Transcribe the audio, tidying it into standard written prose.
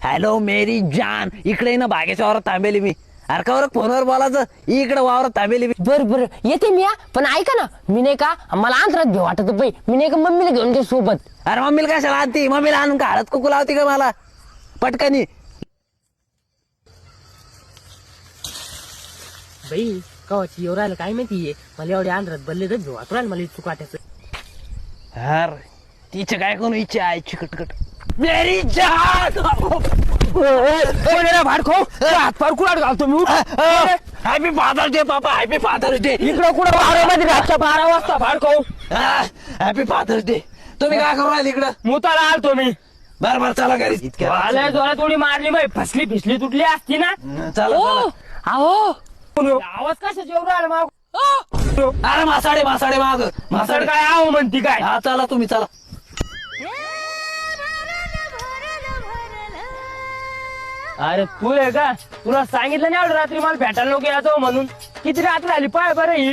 Hello मेरी जान, इकडे ना बागेच्या वावरात थांबेली मी. अरे का बरं फोनवर बोलायचं, इकडे वावरात थांबेली मी. बर बर येते मी. पण ऐका ना, मी नाही का मला आंध्रात घेऊ वाटत बाई. मी नाही का मम्मीला घेऊन घे सोबत. अरे मम्मीला कशाला आणती? मम्मीला आणून का हळद कुकू लावती का मला पटकनी? बाई कवाची येऊ राहिलं काय माहितीये. मला एवढ्या आंध्रात बल्ले तर घेऊ वाटू राहिलं मला चुकाट्याचं. अरे तिचे काय कोण इच्छा आहे चिकटकट. मेरी जान भाडखो हातपार कुणाड घालतो मी. हॅपी फादर्स डे पापा, हॅपी फादर्स डे. इकडं कुठं 12 मध्ये रातच्या 12 वाजता भाडखो. Happy fathers day. तुम्ही काय करू राहिले इकडं? मुताला आलतो मी. बरं बरं चला घरी. इतक्या आल्या जोरात थोडी मारली बाई. फसली फिसली तुटली असती ना. चला चला. अहो आवाज कशा जेवढ राहिला माग. अरे मासाडे मासाडे माग मासड काय आहो म्हणती काय. हा चला तुम्ही चला. अरे तू आहे का, तुला सांगितलं नाही रात्री मला भेटायला नको यायचं म्हणून. किती रात्र आली पाय बरं ही.